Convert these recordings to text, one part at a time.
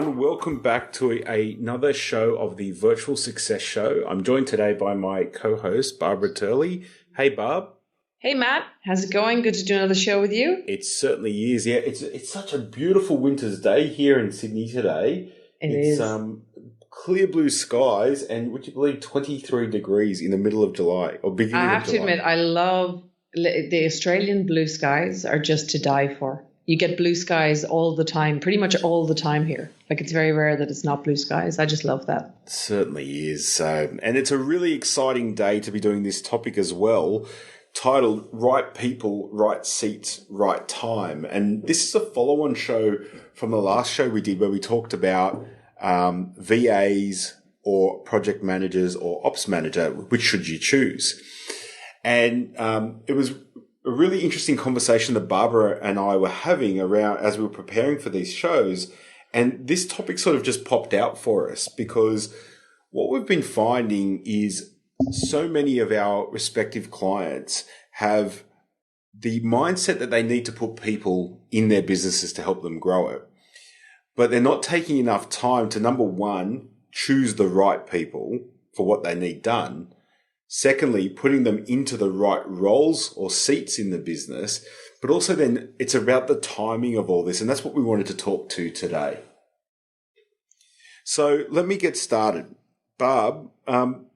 everyone. Welcome back to another show of the Virtual Success Show. I'm joined today by my co-host, Barbara Turley. Hey, Barb. Hey, Matt. How's it going? Good to do another show with you. It certainly is. Yeah, it's such a beautiful winter's day here in Sydney today. It's clear blue skies and, would you believe, 23 degrees in the middle of July or beginning of July. I have to admit, I love the Australian blue skies are just to die for. You get blue skies all the time, pretty much all the time here. Like, it's very rare that it's not blue skies. I just love that. It certainly is. And it's a really exciting day to be doing this topic as well, titled Right People, Right Seats, Right Time. And this is a follow-on show from the last show we did where we talked about VAs or project managers or ops manager. Which should you choose? And it was a really interesting conversation that Barbara and I were having around as we were preparing for these shows. And this topic sort of just popped out for us because what we've been finding is so many of our respective clients have the mindset that they need to put people in their businesses to help them grow it. But they're not taking enough time to, number one, choose the right people for what they need done. Secondly, putting them into the right roles or seats in the business, but also then it's about the timing of all this. And that's what we wanted to talk to today. So let me get started. Barb,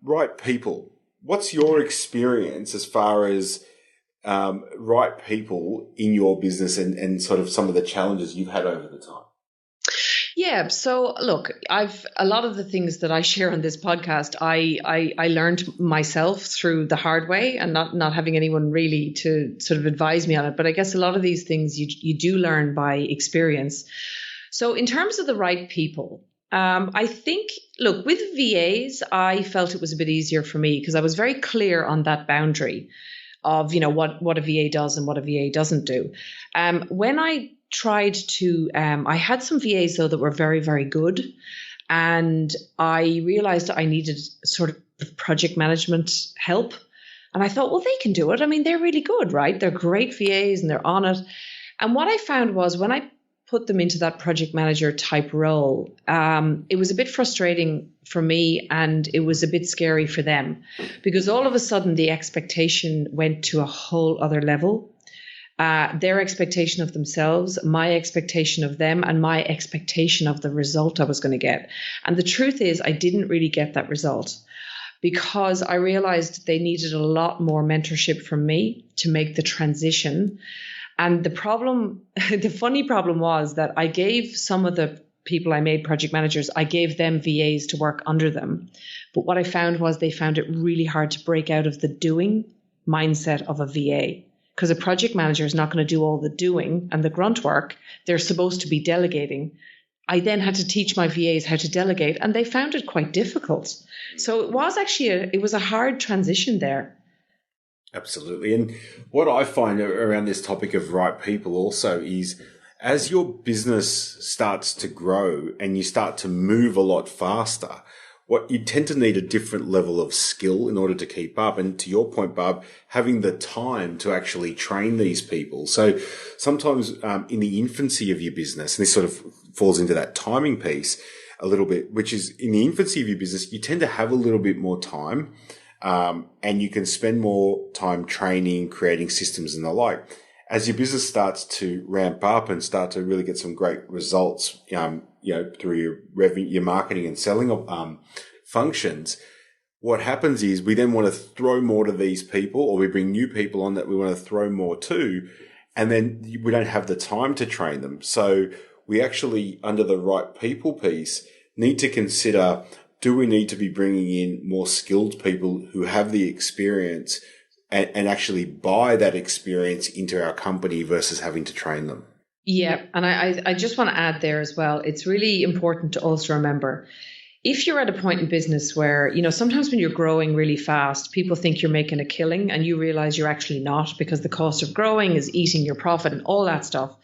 right people, what's your experience as far as right people in your business and sort of some of the challenges you've had over the time? Yeah. So look, a lot of the things that I share on this podcast, I learned myself through the hard way and not having anyone really to sort of advise me on it. But I guess a lot of these things you do learn by experience. So in terms of the right people, I think, look, with VAs, I felt it was a bit easier for me because I was very clear on that boundary of, what a VA does and what a VA doesn't do. When I tried to, I had some VAs though that were very, very good. And I realized I needed sort of project management help. And I thought, well, they can do it. I mean, they're really good, right? They're great VAs and they're on it. And what I found was when I put them into that project manager type role, it was a bit frustrating for me and it was a bit scary for them because all of a sudden the expectation went to a whole other level. Their expectation of themselves, my expectation of them, and my expectation of the result I was going to get. And the truth is I didn't really get that result because I realized they needed a lot more mentorship from me to make the transition. And the funny problem was that I gave some of the people I made project managers, I gave them VAs to work under them. But what I found was they found it really hard to break out of the doing mindset of a VA. Because a project manager is not going to do all the doing and the grunt work. They're supposed to be delegating. I then had to teach my VAs how to delegate, and they found it quite difficult. So it was actually it was a hard transition there. Absolutely. And what I find around this topic of right people also is as your business starts to grow and you start to move a lot faster, what you tend to need a different level of skill in order to keep up. And to your point, Barb, having the time to actually train these people. So sometimes in the infancy of your business, and this sort of falls into that timing piece a little bit, which is in the infancy of your business, you tend to have a little bit more time and you can spend more time training, creating systems and the like. As your business starts to ramp up and start to really get some great results, through your revenue, your marketing and selling functions, what happens is we then want to throw more to these people, or we bring new people on that we want to throw more to, and then we don't have the time to train them. So we actually, under the right people piece, need to consider, do we need to be bringing in more skilled people who have the experience and actually buy that experience into our company versus having to train them? Yeah, and I just want to add there as well, it's really important to also remember, if you're at a point in business where, sometimes when you're growing really fast, people think you're making a killing and you realize you're actually not because the cost of growing is eating your profit and all that stuff.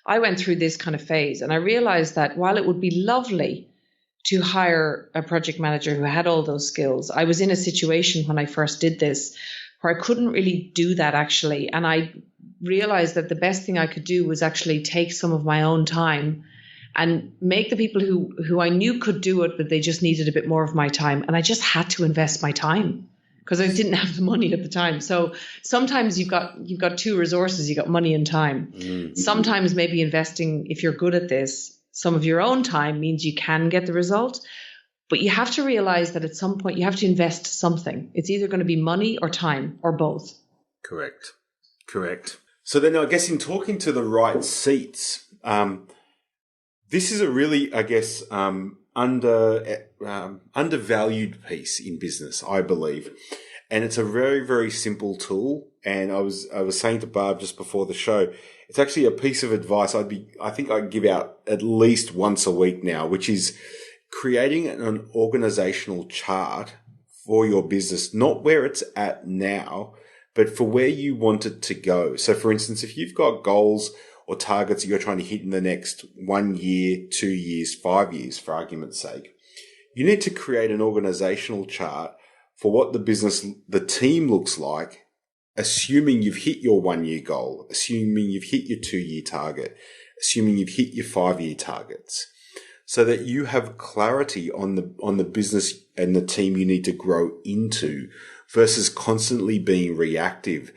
I went through this kind of phase and I realized that while it would be lovely to hire a project manager who had all those skills, I was in a situation when I first did this where I couldn't really do that actually. And I realized that the best thing I could do was actually take some of my own time and make the people who I knew could do it, but they just needed a bit more of my time. And I just had to invest my time because I didn't have the money at the time. So sometimes you've got two resources. You've got money and time. Mm-hmm. Sometimes maybe investing, if you're good at this, some of your own time means you can get the result. But you have to realize that at some point you have to invest something. It's either going to be money or time or both. Correct. So then I guess in talking to the right seats, this is a really, I guess, undervalued piece in business, I believe. And it's a very, very simple tool. And I was saying to Barb just before the show, it's actually a piece of advice I think I'd give out at least once a week now, which is creating an organizational chart for your business, not where it's at now, but for where you want it to go. So for instance, if you've got goals or targets that you're trying to hit in the next 1 year, 2 years, 5 years, for argument's sake, you need to create an organizational chart for what the team looks like, assuming you've hit your 1 year goal, assuming you've hit your 2 year target, assuming you've hit your 5 year targets, so that you have clarity on the business and the team you need to grow into versus constantly being reactive.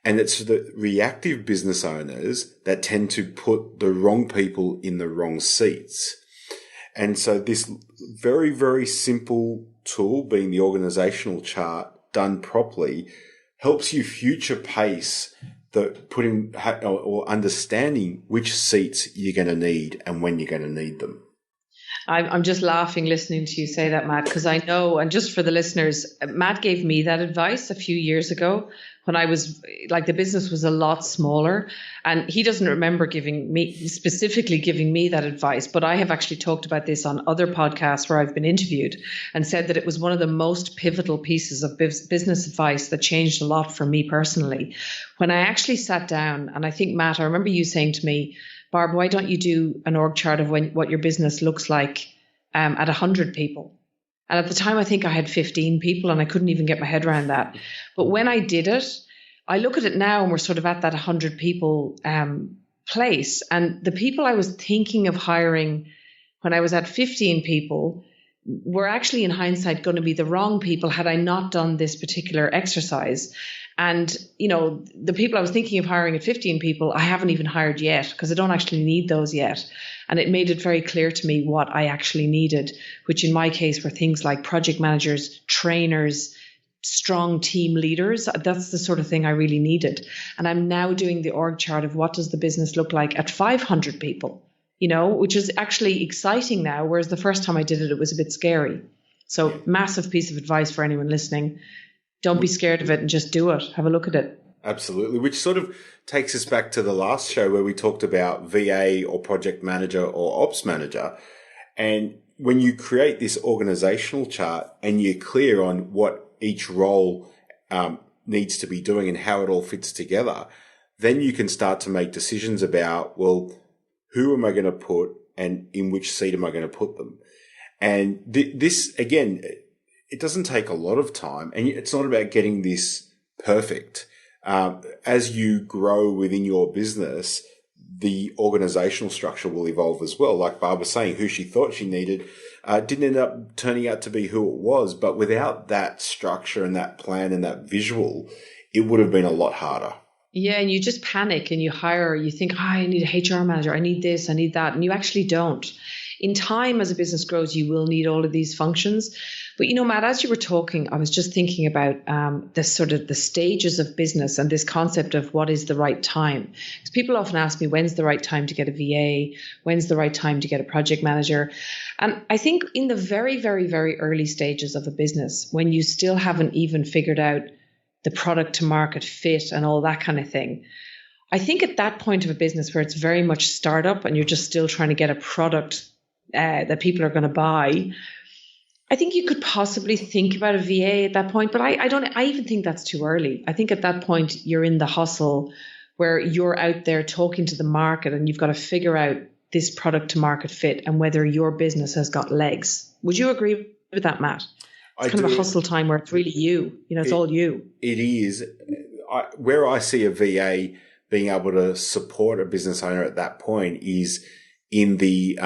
And it's the reactive business owners that tend to put the wrong people in the wrong seats. And so this very, very simple tool, being the organizational chart done properly, helps you future pace or understanding which seats you're going to need and when you're going to need them. I'm just laughing listening to you say that, Matt, because I know, and just for the listeners, Matt gave me that advice a few years ago when I was like, the business was a lot smaller, and he doesn't remember specifically giving me that advice, but I have actually talked about this on other podcasts where I've been interviewed and said that it was one of the most pivotal pieces of business advice that changed a lot for me personally. When I actually sat down, and I think, Matt, I remember you saying to me, Barb, why don't you do an org chart of what your business looks like at 100 people? And at the time, I think I had 15 people and I couldn't even get my head around that. But when I did it, I look at it now and we're sort of at that 100 people place. And the people I was thinking of hiring when I was at 15 people were actually in hindsight going to be the wrong people had I not done this particular exercise. And, you know, the people I was thinking of hiring at 15 people, I haven't even hired yet because I don't actually need those yet. And it made it very clear to me what I actually needed, which in my case were things like project managers, trainers, strong team leaders. That's the sort of thing I really needed. And I'm now doing the org chart of what does the business look like at 500 people, you know, which is actually exciting now, whereas the first time I did it, it was a bit scary. So massive piece of advice for anyone listening. Don't be scared of it and just do it. Have a look at it. Absolutely. Which sort of takes us back to the last show where we talked about VA or project manager or ops manager. And when you create this organizational chart and you're clear on what each role needs to be doing and how it all fits together, then you can start to make decisions about, well, who am I going to put and in which seat am I going to put them? And this, again, it doesn't take a lot of time, and it's not about getting this perfect. As you grow within your business, the organizational structure will evolve as well. Like Barb was saying, who she thought she needed didn't end up turning out to be who it was. But without that structure and that plan and that visual, it would have been a lot harder. Yeah, and you just panic and you think, I need a HR manager, I need this, I need that. And you actually don't. In time, as a business grows, you will need all of these functions. But, you know, Matt, as you were talking, I was just thinking about the stages of business and this concept of what is the right time. Because people often ask me, when's the right time to get a VA? When's the right time to get a project manager? And I think in the very, very, very early stages of a business, when you still haven't even figured out the product to market fit and all that kind of thing, I think at that point of a business where it's very much startup and you're just still trying to get a product that people are going to buy, I think you could possibly think about a VA at that point, but I even think that's too early. I think at that point you're in the hustle where you're out there talking to the market and you've got to figure out this product to market fit and whether your business has got legs. Would you agree with that, Matt? It's kind of a hustle time where it's really you, it's all you. It is. Where I see a VA being able to support a business owner at that point is in the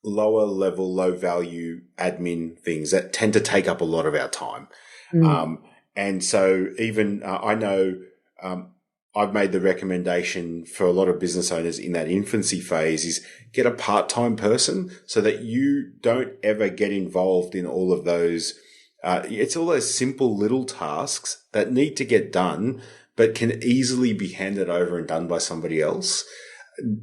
lower level, low value admin things that tend to take up a lot of our time. And so even I know I've made the recommendation for a lot of business owners in that infancy phase is get a part-time person so that you don't ever get involved in all of those. It's all those simple little tasks that need to get done, but can easily be handed over and done by somebody else,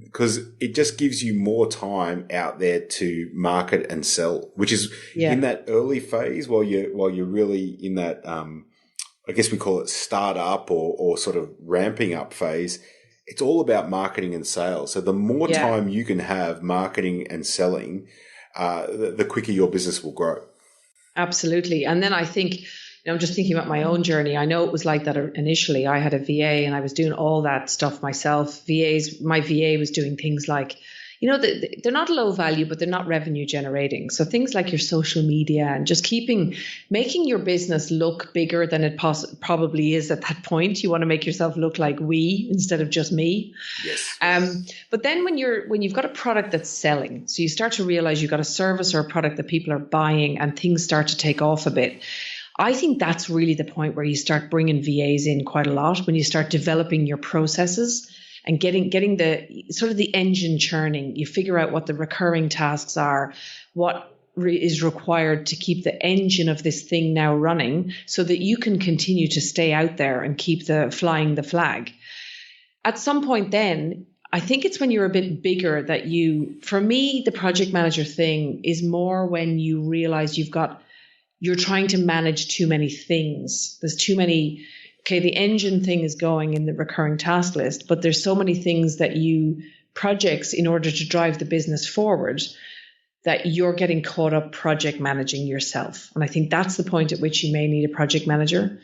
because it just gives you more time out there to market and sell, which is in that early phase while you're really in that, I guess we call it startup or sort of ramping up phase. It's all about marketing and sales. So the more time you can have marketing and selling, the quicker your business will grow. Absolutely. And then I think, I'm just thinking about my own journey. I know it was like that initially. I had a VA and I was doing all that stuff myself. My VA was doing things like, they're not low value, but they're not revenue generating. So things like your social media and just making your business look bigger than it probably is at that point. You want to make yourself look like we instead of just me. Yes. But then when you've got a product that's selling, so you start to realize you've got a service or a product that people are buying and things start to take off a bit. I think that's really the point where you start bringing VAs in quite a lot, when you start developing your processes and getting the sort of the engine churning. You figure out what the recurring tasks are, what is required to keep the engine of this thing now running so that you can continue to stay out there and keep flying the flag. At some point then, I think it's when you're a bit bigger that for me, the project manager thing is more when you realize you're trying to manage too many things. There's too many. Okay, the engine thing is going in the recurring task list, but there's so many things projects in order to drive the business forward that you're getting caught up project managing yourself. And I think that's the point at which you may need a project manager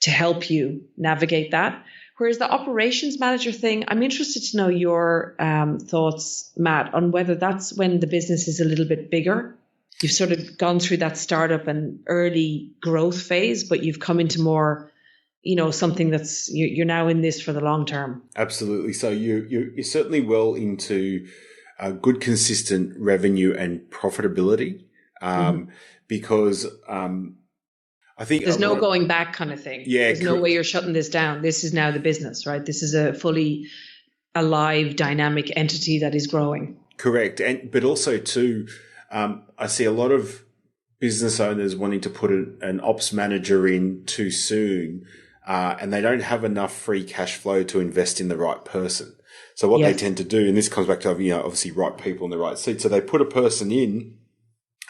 to help you navigate that. Whereas the operations manager thing, I'm interested to know your thoughts, Matt, on whether that's when the business is a little bit bigger. You've sort of gone through that startup and early growth phase, but you've come into more, something that's you're now in this for the long term. Absolutely. So you're certainly well into good, consistent revenue and profitability, because I think there's no going back kind of thing. Yeah, there's no way you're shutting this down. This is now the business, right? This is a fully alive, dynamic entity that is growing. Correct, but also too. I see a lot of business owners wanting to put an ops manager in too soon, and they don't have enough free cash flow to invest in the right person. So what they tend to do, and this comes back to, obviously right people in the right seat. So they put a person in,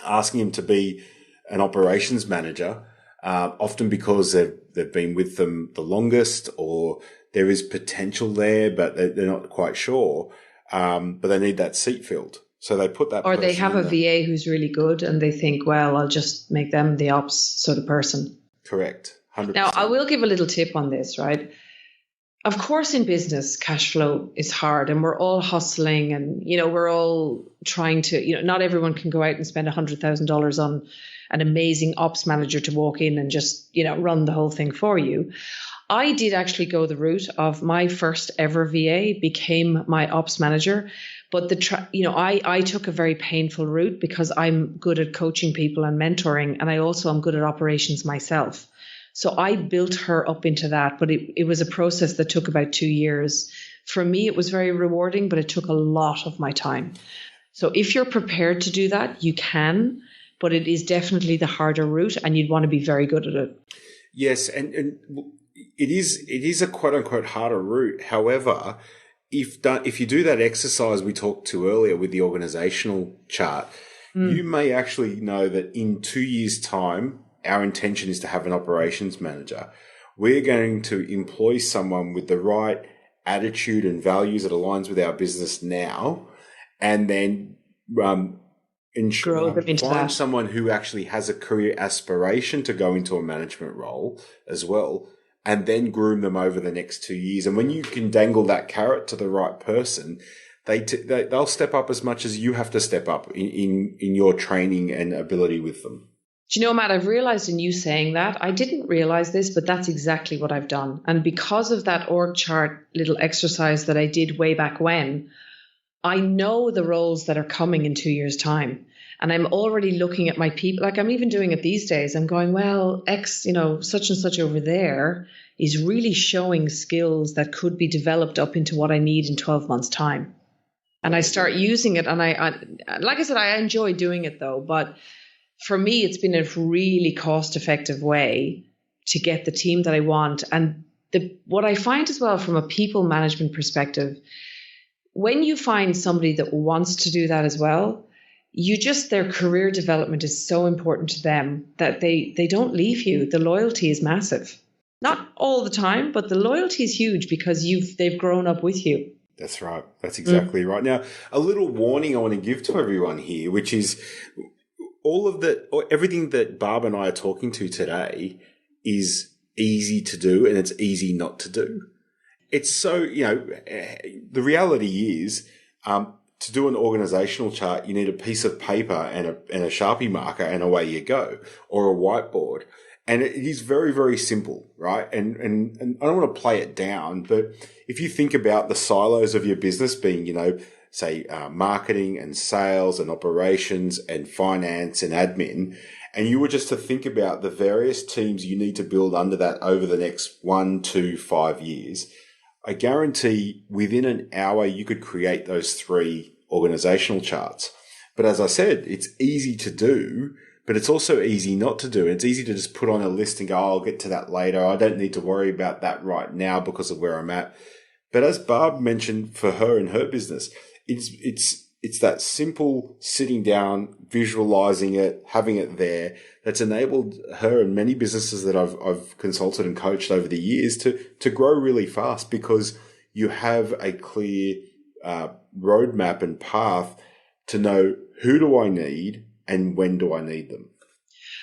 asking him to be an operations manager, often because they've been with them the longest, or there is potential there, but they're not quite sure. But they need that seat filled. So they put that. Or they have a VA who's really good and they think, well, I'll just make them the ops sort of person. Correct. 100%. Now, I will give a little tip on this, right? Of course, in business, cash flow is hard and we're all hustling and, we're all trying to, not everyone can go out and spend $100,000 on an amazing ops manager to walk in and just, run the whole thing for you. I did actually go the route of my first ever VA became my ops manager. But I took a very painful route because I'm good at coaching people and mentoring, and I also am good at operations myself. So I built her up into that, but it was a process that took about 2 years. For me, it was very rewarding, but it took a lot of my time. So if you're prepared to do that, you can, but it is definitely the harder route, and you'd want to be very good at it. Yes, and it is a quote unquote harder route. However, if you do that exercise we talked to earlier with the organisational chart, you may actually know that in 2 years' time, our intention is to have an operations manager. We're going to employ someone with the right attitude and values that aligns with our business now, and then find someone who actually has a career aspiration to go into a management role as well, and then groom them over the next 2 years. And when you can dangle that carrot to the right person, they'll step up as much as you have to step up in your training and ability with them. Do you know, Matt, I've realized in you saying that, I didn't realize this, but that's exactly what I've done. And because of that org chart little exercise that I did way back when, I know the roles that are coming in 2 years' time. And I'm already looking at my people. Like I'm even doing it these days. I'm going, well, X, such and such over there is really showing skills that could be developed up into what I need in 12 months' time. And I start using it. And I like I said, I enjoy doing it though. But for me, it's been a really cost-effective way to get the team that I want. And what I find as well from a people management perspective, when you find somebody that wants to do that as well, their career development is so important to them that they don't leave you. The loyalty is massive. Not all the time, but the loyalty is huge because they've grown up with you. That's right. That's exactly right. Now, a little warning I want to give to everyone here, which is everything that Barb and I are talking to today is easy to do and it's easy not to do. It's so, the reality is, to do an organisational chart, you need a piece of paper and a Sharpie marker and away you go, or a whiteboard. And it is very, very simple, right? And I don't want to play it down, but if you think about the silos of your business being, say, marketing and sales and operations and finance and admin, and you were just to think about the various teams you need to build under that over the next 1, 2, 5 years, I guarantee within an hour you could create those 3 organizational charts. But as I said, it's easy to do, but it's also easy not to do. It's easy to just put on a list and go, I'll get to that later. I don't need to worry about that right now because of where I'm at. But as Barb mentioned, for her and her business, it's that simple sitting down, visualizing it, having it there that's enabled her and many businesses that I've consulted and coached over the years to grow really fast because you have a clear roadmap and path to know who do I need and when do I need them.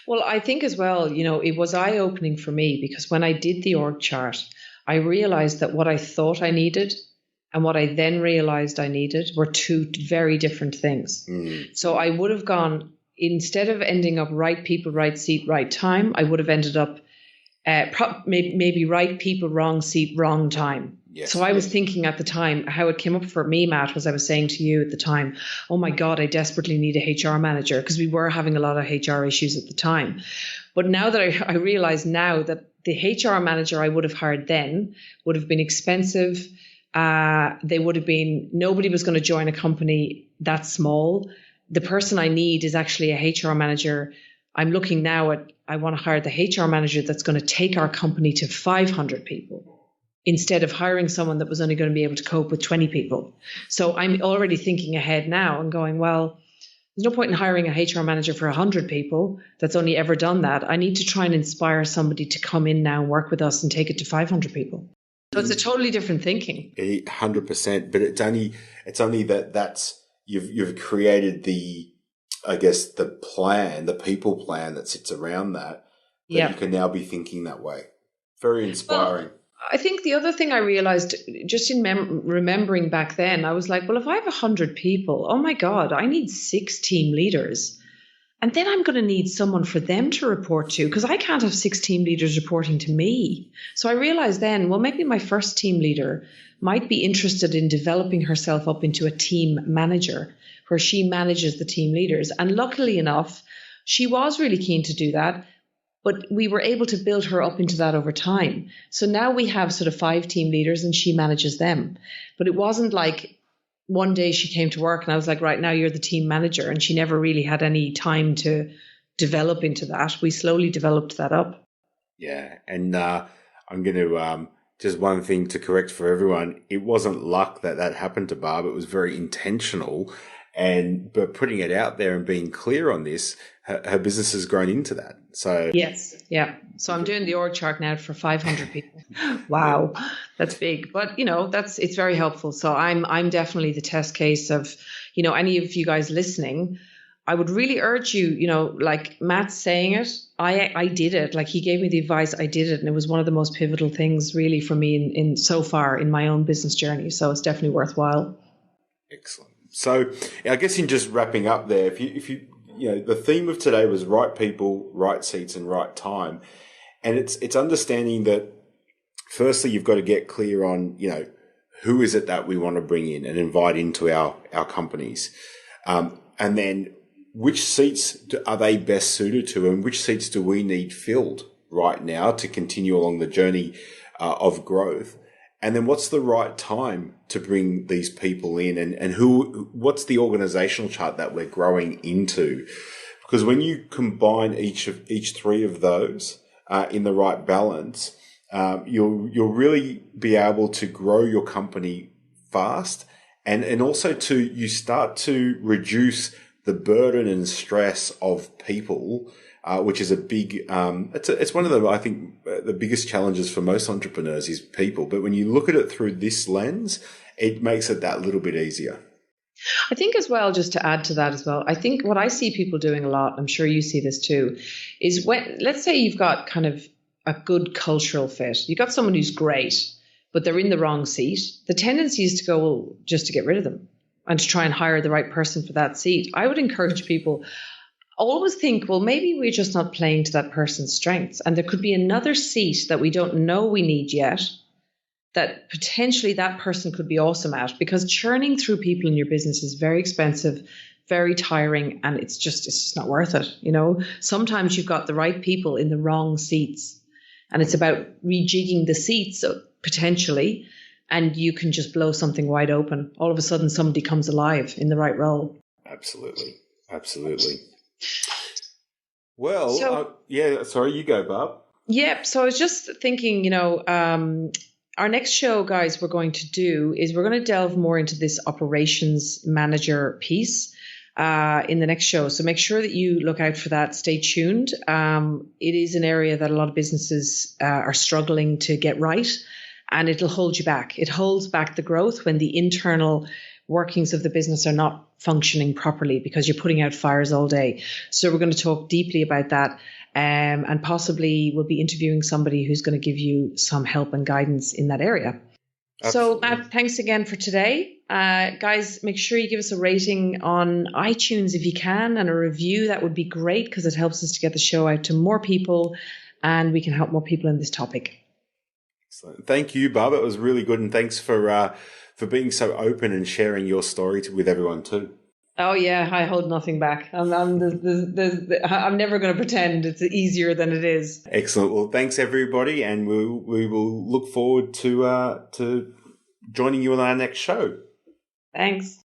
Well, I think as well, it was eye-opening for me because when I did the org chart, I realized that what I thought I needed and what I then realized I needed were 2 very different things. So I would have gone, instead of ending up right people, right seat, right time, I would have ended up maybe right people, wrong seat, wrong time. Yes. So I was thinking at the time, how it came up for me, Matt, was I was saying to you at the time, oh my God, I desperately need a HR manager because we were having a lot of HR issues at the time. But now that I realize now that the HR manager I would have hired then would have been expensive. They would have been, nobody was going to join a company that small. The person I need is actually a HR manager. I'm looking now at, I want to hire the HR manager that's going to take our company to 500 people instead of hiring someone that was only going to be able to cope with 20 people. So I'm already thinking ahead now and going, well, there's no point in hiring a HR manager for 100 people that's only ever done that. I need to try and inspire somebody to come in now and work with us and take it to 500 people. So it's a totally different thinking. 100%, but it's only that's you've created the plan, the people plan that sits around that you can now be thinking that way. Very inspiring. Well, I think the other thing I realized just in remembering back then, I was like, well, if I have 100 people, oh my God, I need 6 team leaders. And then I'm going to need someone for them to report to because I can't have 6 team leaders reporting to me. So I realized then, well, maybe my first team leader might be interested in developing herself up into a team manager where she manages the team leaders. And luckily enough, she was really keen to do that. But we were able to build her up into that over time. So now we have sort of 5 team leaders and she manages them. But it wasn't like one day she came to work and I was like, right now you're the team manager. And she never really had any time to develop into that. We slowly developed that up. Yeah. And I'm going to just one thing to correct for everyone. It wasn't luck that happened to Barb. It was very intentional. But putting it out there and being clear on this, her business has grown into that. So yes. Yeah. So I'm doing the org chart now for 500 people. Wow. That's big. But it's very helpful. So I'm definitely the test case of, any of you guys listening. I would really urge you, like Matt's saying it, I did it. Like he gave me the advice, I did it. And it was one of the most pivotal things really for me in so far in my own business journey. So it's definitely worthwhile. Excellent. So I guess in just wrapping up there, if you the theme of today was right people, right seats and right time. And it's understanding that firstly, you've got to get clear on, who is it that we want to bring in and invite into our companies? And then which seats are they best suited to, and which seats do we need filled right now to continue along the journey of growth? And then what's the right time to bring these people in, and what's the organizational chart that we're growing into? Because when you combine each three of those in the right balance, you'll really be able to grow your company fast, and also you start to reduce the burden and stress of people, which is a big, it's one of the, I think, the biggest challenges for most entrepreneurs is people. But when you look at it through this lens, it makes it that little bit easier. I think as well, just to add to that as well, I think what I see people doing a lot, I'm sure you see this too, is when, let's say you've got kind of a good cultural fit. You've got someone who's great, but they're in the wrong seat. The tendency is to go, well, just to get rid of them and to try and hire the right person for that seat. I would encourage people, always think, well, maybe we're just not playing to that person's strengths. And there could be another seat that we don't know we need yet that potentially that person could be awesome at, because churning through people in your business is very expensive, very tiring, and it's just not worth it. You know, sometimes you've got the right people in the wrong seats, and it's about rejigging the seats potentially, and you can just blow something wide open. All of a sudden somebody comes alive in the right role. Absolutely. Well, sorry, you go, Barb. Yeah, so I was just thinking, our next show, guys, we're going to delve more into this operations manager piece in the next show. So make sure that you look out for that. Stay tuned. It is an area that a lot of businesses are struggling to get right, and it'll hold you back. It holds back the growth when the internal workings of the business are not functioning properly because you're putting out fires all day. So we're going to talk deeply about that. And possibly we'll be interviewing somebody who's going to give you some help and guidance in that area. Absolutely. So Matt, thanks again for today. Guys, make sure you give us a rating on iTunes if you can, and a review. That would be great because it helps us to get the show out to more people, and we can help more people in this topic. Excellent. Thank you, Barb. It was really good. And thanks for being so open and sharing your story with everyone too. Oh yeah, I hold nothing back. I'm never going to pretend it's easier than it is. Excellent. Well, thanks everybody, and we will look forward to joining you on our next show. Thanks.